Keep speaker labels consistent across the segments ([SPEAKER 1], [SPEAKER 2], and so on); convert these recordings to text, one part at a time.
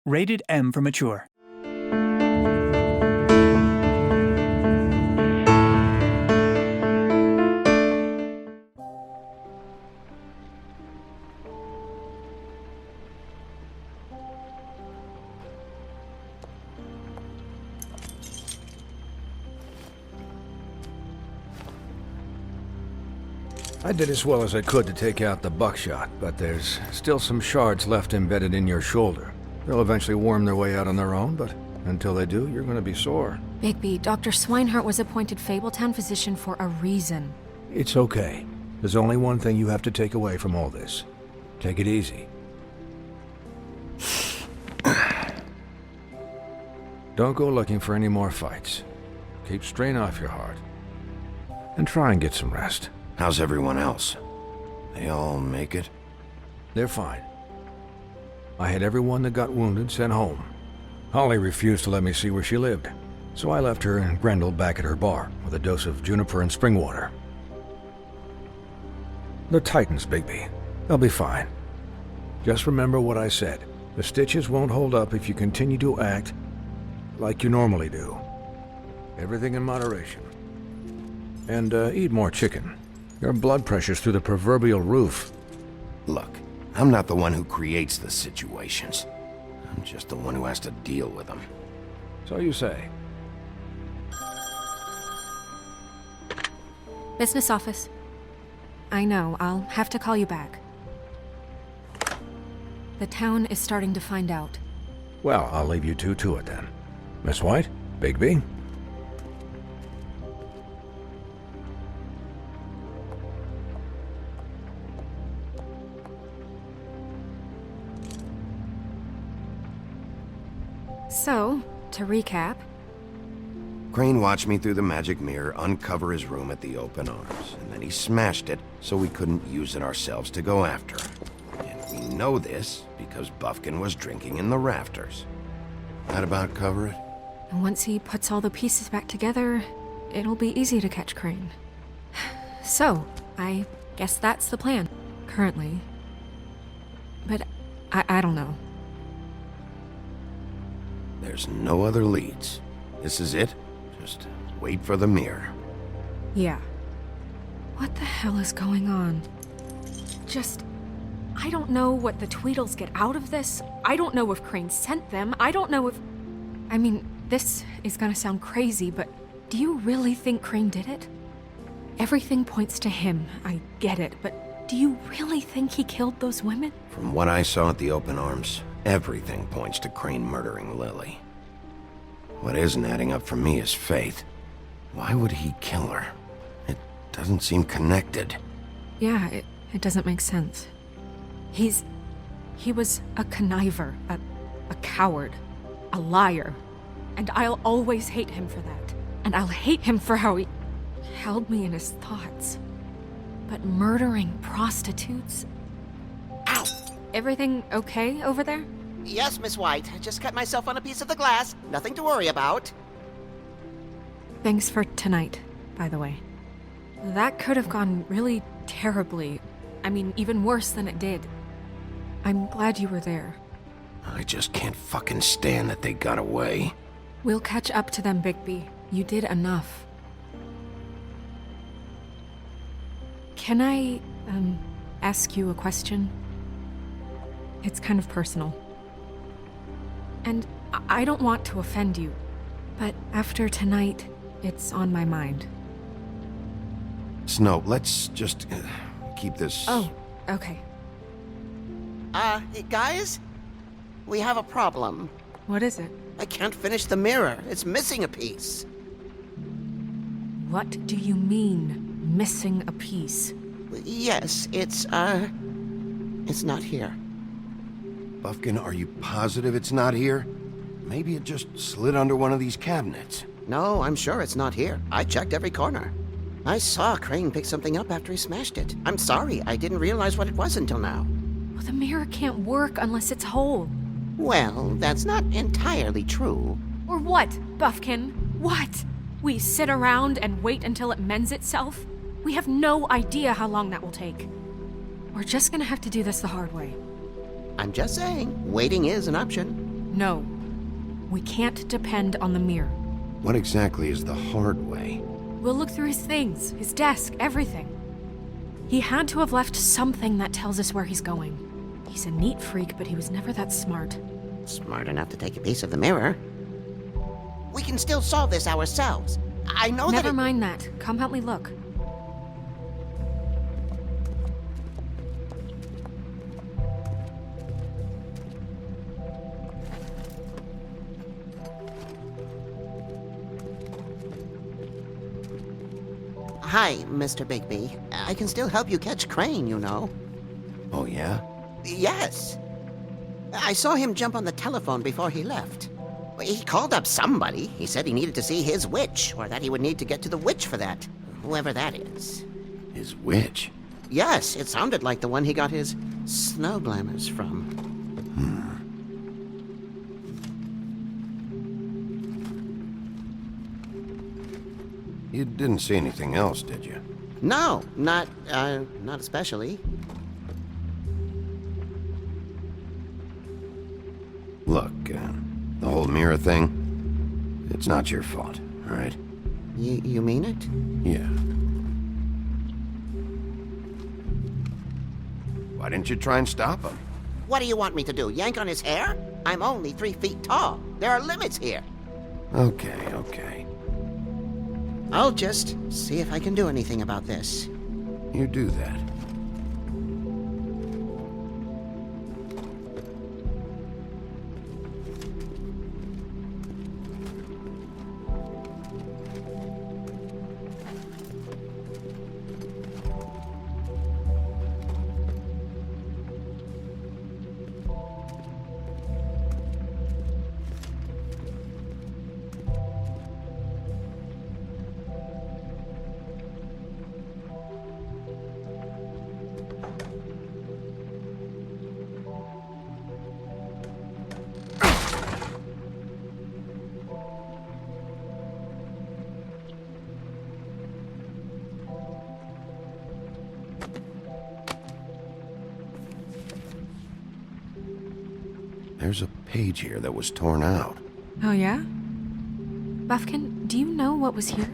[SPEAKER 1] Rated M for mature.
[SPEAKER 2] I did as well as I could to take out the buckshot, but there's still some shards left embedded in your shoulder. They'll eventually worm their way out on their own, but until they do, you're gonna be sore.
[SPEAKER 3] Bigby, Dr. Swinehart was appointed Fabletown physician for a reason.
[SPEAKER 2] It's okay. There's only one thing you have to take away from all this. Take it easy. Don't go looking for any more fights. Keep strain off your heart. And try and get some rest.
[SPEAKER 4] How's everyone else? They all make it?
[SPEAKER 2] They're fine. I had everyone that got wounded sent home. Holly refused to let me see where she lived, so I left her and Grendel back at her bar with a dose of juniper and spring water. They're Titans, Bigby. They'll be fine. Just remember what I said. The stitches won't hold up if you continue to act like you normally do. Everything in moderation. And eat more chicken. Your blood pressure's through the proverbial roof.
[SPEAKER 4] Look, I'm not the one who creates the situations. I'm just the one who has to deal with them.
[SPEAKER 2] So you say.
[SPEAKER 3] Business office. I know, I'll have to call you back. The town is starting to find out.
[SPEAKER 2] Well, I'll leave you two to it then. Miss White? Bigby?
[SPEAKER 3] So, to recap...
[SPEAKER 4] Crane watched me through the magic mirror uncover his room at the open arms, and then he smashed it so we couldn't use it ourselves to go after him. And we know this because Buffkin was drinking in the rafters. That about cover it?
[SPEAKER 3] And once he puts all the pieces back together, it'll be easy to catch Crane. So, I guess that's the plan, currently. But I don't know.
[SPEAKER 4] There's no other leads. This is it. Just wait for the mirror.
[SPEAKER 3] Yeah. What the hell is going on? I don't know what the Tweedles get out of this. I don't know if Crane sent them. I don't know if... I mean, this is gonna sound crazy, but do you really think Crane did it? Everything points to him, I get it, but do you really think he killed those women?
[SPEAKER 4] From what I saw at the open arms, everything points to Crane murdering Lily. What isn't adding up for me is Faith. Why would he kill her? It doesn't seem connected.
[SPEAKER 3] Yeah, it doesn't make sense. He was a conniver, a coward, a liar. And I'll always hate him for that. And I'll hate him for how he held me in his thoughts. But murdering prostitutes? Ow! Everything okay over there?
[SPEAKER 5] Yes, Miss White. I just cut myself on a piece of the glass. Nothing to worry about.
[SPEAKER 3] Thanks for tonight, by the way. That could have gone really terribly. I mean, even worse than it did. I'm glad you were there.
[SPEAKER 4] I just can't fucking stand that they got away.
[SPEAKER 3] We'll catch up to them, Bigby. You did enough. Can I, ask you a question? It's kind of personal. And I don't want to offend you, but after tonight, it's on my mind.
[SPEAKER 4] Snow, let's just keep this...
[SPEAKER 3] Oh, okay.
[SPEAKER 5] Guys? We have a problem.
[SPEAKER 3] What is it?
[SPEAKER 5] I can't finish the mirror. It's missing a piece.
[SPEAKER 3] What do you mean, missing a piece?
[SPEAKER 5] Yes, it's not here.
[SPEAKER 4] Buffkin, are you positive it's not here? Maybe it just slid under one of these cabinets.
[SPEAKER 5] No, I'm sure it's not here. I checked every corner. I saw Crane pick something up after he smashed it. I'm sorry, I didn't realize what it was until now.
[SPEAKER 3] Well, the mirror can't work unless it's whole.
[SPEAKER 5] Well, that's not entirely true.
[SPEAKER 3] Or what, Buffkin? What? We sit around and wait until it mends itself? We have no idea how long that will take. We're just gonna have to do this the hard way.
[SPEAKER 5] I'm just saying, waiting is an option.
[SPEAKER 3] No. We can't depend on the mirror.
[SPEAKER 4] What exactly is the hard way?
[SPEAKER 3] We'll look through his things, his desk, everything. He had to have left something that tells us where he's going. He's a neat freak, but he was never that smart.
[SPEAKER 5] Smart enough to take a piece of the mirror. We can still solve this ourselves. I know
[SPEAKER 3] Never mind that. Come help me look.
[SPEAKER 5] Hi, Mr. Bigby. I can still help you catch Crane, you know.
[SPEAKER 4] Oh, yeah?
[SPEAKER 5] Yes. I saw him jump on the telephone before he left. He called up somebody. He said he needed to see his witch, or that he would need to get to the witch for that. Whoever that is.
[SPEAKER 4] His witch?
[SPEAKER 5] Yes, it sounded like the one he got his snow glamours from.
[SPEAKER 4] You didn't see anything else, did you?
[SPEAKER 5] No, not especially.
[SPEAKER 4] Look, the whole mirror thing, it's not your fault, all right?
[SPEAKER 5] You mean it?
[SPEAKER 4] Yeah. Why didn't you try and stop him?
[SPEAKER 5] What do you want me to do, yank on his hair? I'm only 3 feet tall. There are limits here.
[SPEAKER 4] Okay.
[SPEAKER 5] I'll just see if I can do anything about this.
[SPEAKER 4] You do that. There's a page here that was torn out.
[SPEAKER 3] Oh, yeah? Buffkin, do you know what was here?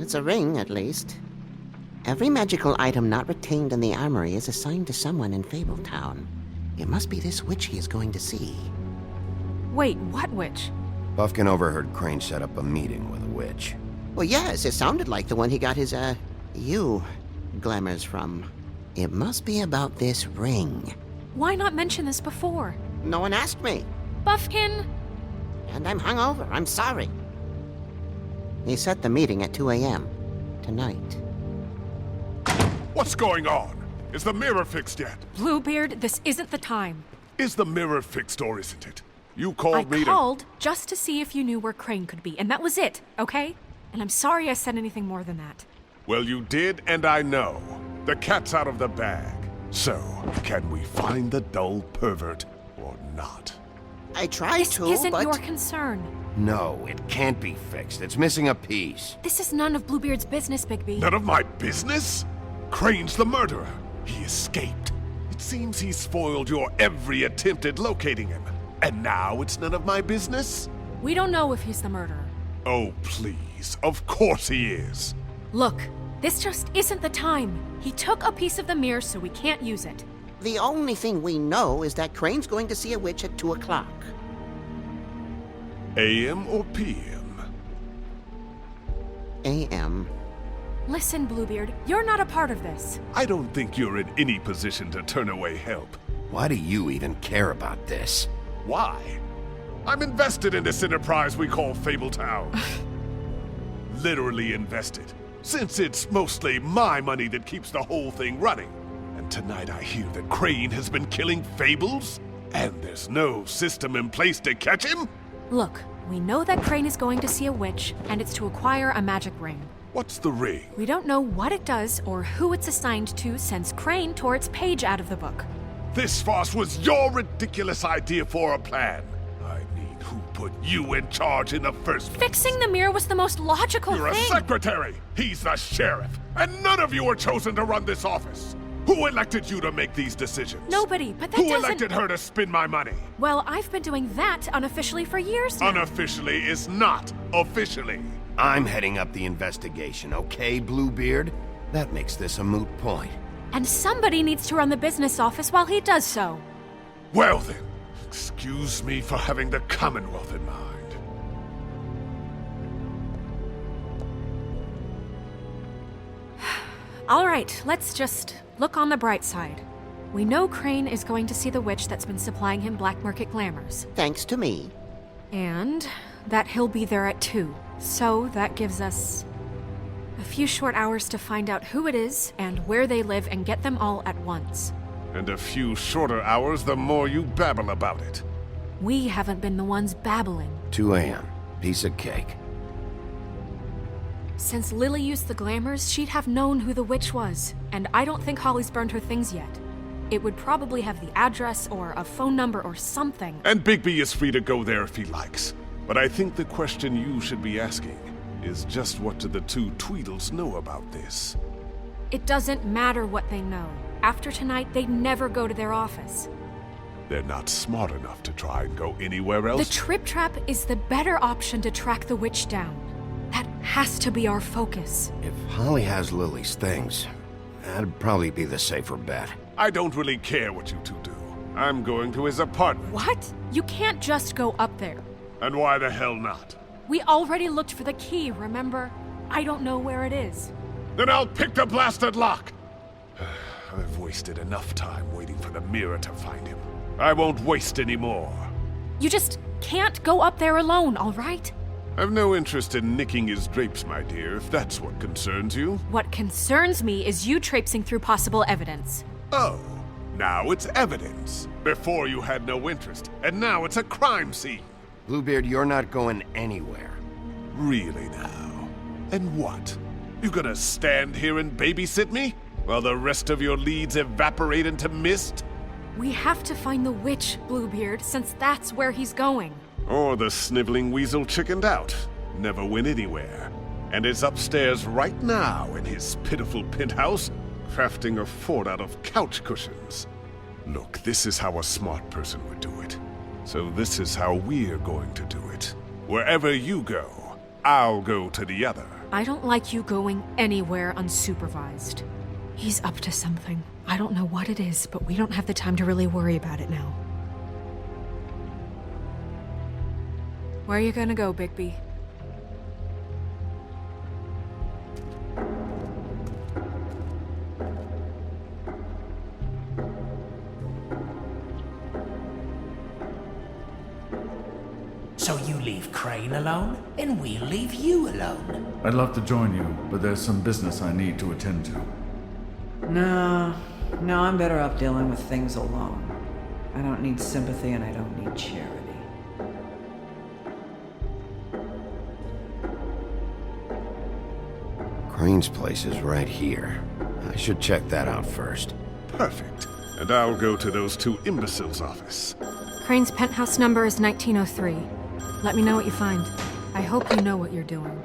[SPEAKER 5] It's a ring, at least. Every magical item not retained in the armory is assigned to someone in Fabletown. It must be this witch he is going to see.
[SPEAKER 3] Wait, what witch?
[SPEAKER 4] Buffkin overheard Crane set up a meeting with a witch.
[SPEAKER 5] Well, yes, it sounded like the one he got his, glamours from. It must be about this ring.
[SPEAKER 3] Why not mention this before?
[SPEAKER 5] No one asked me.
[SPEAKER 3] Buffkin!
[SPEAKER 5] And I'm hungover. I'm sorry. He set the meeting at 2 a.m. tonight.
[SPEAKER 1] What's going on? Is the mirror fixed yet?
[SPEAKER 3] Bluebeard, this isn't the time.
[SPEAKER 1] Is the mirror fixed or isn't it? You called me
[SPEAKER 3] I
[SPEAKER 1] to...
[SPEAKER 3] called just to see if you knew where Crane could be, and that was it, okay? And I'm sorry I said anything more than that.
[SPEAKER 1] Well, you did, and I know. The cat's out of the bag. So, can we find the dull pervert or not?
[SPEAKER 5] I tried
[SPEAKER 3] This
[SPEAKER 5] to,
[SPEAKER 3] isn't
[SPEAKER 5] but...
[SPEAKER 3] your concern.
[SPEAKER 4] No, it can't be fixed. It's missing a piece.
[SPEAKER 3] This is none of Bluebeard's business, Bigby.
[SPEAKER 1] None of my business? Crane's the murderer. He escaped. It seems he spoiled your every attempt at locating him. And now it's none of my business?
[SPEAKER 3] We don't know if he's the murderer.
[SPEAKER 1] Oh, please. Of course he is.
[SPEAKER 3] Look, this just isn't the time. He took a piece of the mirror, so we can't use it.
[SPEAKER 5] The only thing we know is that Crane's going to see a witch at 2 o'clock.
[SPEAKER 1] AM or PM?
[SPEAKER 5] A.M.
[SPEAKER 3] Listen, Bluebeard, you're not a part of this.
[SPEAKER 1] I don't think you're in any position to turn away help.
[SPEAKER 4] Why do you even care about this?
[SPEAKER 1] Why? I'm invested in this enterprise we call Fabletown. Literally invested, since it's mostly my money that keeps the whole thing running. And tonight I hear that Crane has been killing Fables, and there's no system in place to catch him?
[SPEAKER 3] Look, we know that Crane is going to see a witch, and it's to acquire a magic ring.
[SPEAKER 1] What's the ring?
[SPEAKER 3] We don't know what it does or who it's assigned to since Crane tore its page out of the book.
[SPEAKER 1] This farce was your ridiculous idea for a plan. I mean, who put you in charge in the first place?
[SPEAKER 3] Fixing the mirror was the most logical
[SPEAKER 1] You're
[SPEAKER 3] thing.
[SPEAKER 1] a secretary! He's the sheriff! And none of you were chosen to run this office! Who elected you to make these decisions?
[SPEAKER 3] Nobody, but that
[SPEAKER 1] Who
[SPEAKER 3] doesn't...
[SPEAKER 1] elected her to spend my money?
[SPEAKER 3] Well, I've been doing that unofficially for years now.
[SPEAKER 1] Unofficially is not officially.
[SPEAKER 4] I'm heading up the investigation, okay, Bluebeard? That makes this a moot point.
[SPEAKER 3] And somebody needs to run the business office while he does so.
[SPEAKER 1] Well then, excuse me for having the Commonwealth in mind.
[SPEAKER 3] All right, let's just look on the bright side. We know Crane is going to see the witch that's been supplying him black market glamours.
[SPEAKER 5] Thanks to me.
[SPEAKER 3] And that he'll be there at 2. So that gives us a few short hours to find out who it is and where they live and get them all at once.
[SPEAKER 1] And a few shorter hours the more you babble about it.
[SPEAKER 3] We haven't been the ones babbling.
[SPEAKER 4] 2 a.m. Piece of cake.
[SPEAKER 3] Since Lily used the glamours, she'd have known who the witch was. And I don't think Holly's burned her things yet. It would probably have the address or a phone number or something.
[SPEAKER 1] And Bigby is free to go there if he likes. But I think the question you should be asking is just what do the 2 Tweedles know about this?
[SPEAKER 3] It doesn't matter what they know. After tonight, they'd never go to their office.
[SPEAKER 1] They're not smart enough to try and go anywhere else.
[SPEAKER 3] The Trip Trap is the better option to track the witch down. That has to be our focus.
[SPEAKER 4] If Holly has Lily's things, that'd probably be the safer bet.
[SPEAKER 1] I don't really care what you 2 do. I'm going to his apartment.
[SPEAKER 3] What? You can't just go up there.
[SPEAKER 1] And why the hell not?
[SPEAKER 3] We already looked for the key, remember? I don't know where it is.
[SPEAKER 1] Then I'll pick the blasted lock! I've wasted enough time waiting for the mirror to find him. I won't waste any more.
[SPEAKER 3] You just can't go up there alone, all right?
[SPEAKER 1] I've no interest in nicking his drapes, my dear, if that's what concerns you.
[SPEAKER 3] What concerns me is you traipsing through possible evidence.
[SPEAKER 1] Oh, now it's evidence. Before you had no interest, and now it's a crime scene.
[SPEAKER 4] Bluebeard, you're not going anywhere.
[SPEAKER 1] Really now? And what? You gonna stand here and babysit me? While the rest of your leads evaporate into mist?
[SPEAKER 3] We have to find the witch, Bluebeard, since that's where he's going.
[SPEAKER 1] Or the sniveling weasel chickened out. Never went anywhere. And is upstairs right now in his pitiful penthouse, crafting a fort out of couch cushions. Look, this is how a smart person would do it. So this is how we're going to do it. Wherever you go, I'll go to the other.
[SPEAKER 3] I don't like you going anywhere unsupervised. He's up to something. I don't know what it is, but we don't have the time to really worry about it now. Where are you gonna go, Bigby?
[SPEAKER 6] So you leave Crane alone, and we'll leave you alone.
[SPEAKER 7] I'd love to join you, but there's some business I need to attend to.
[SPEAKER 8] No, I'm better off dealing with things alone. I don't need sympathy and I don't need charity.
[SPEAKER 4] Crane's place is right here. I should check that out first.
[SPEAKER 1] Perfect. And I'll go to those 2 imbeciles' office.
[SPEAKER 3] Crane's penthouse number is 1903. Let me know what you find. I hope you know what you're doing.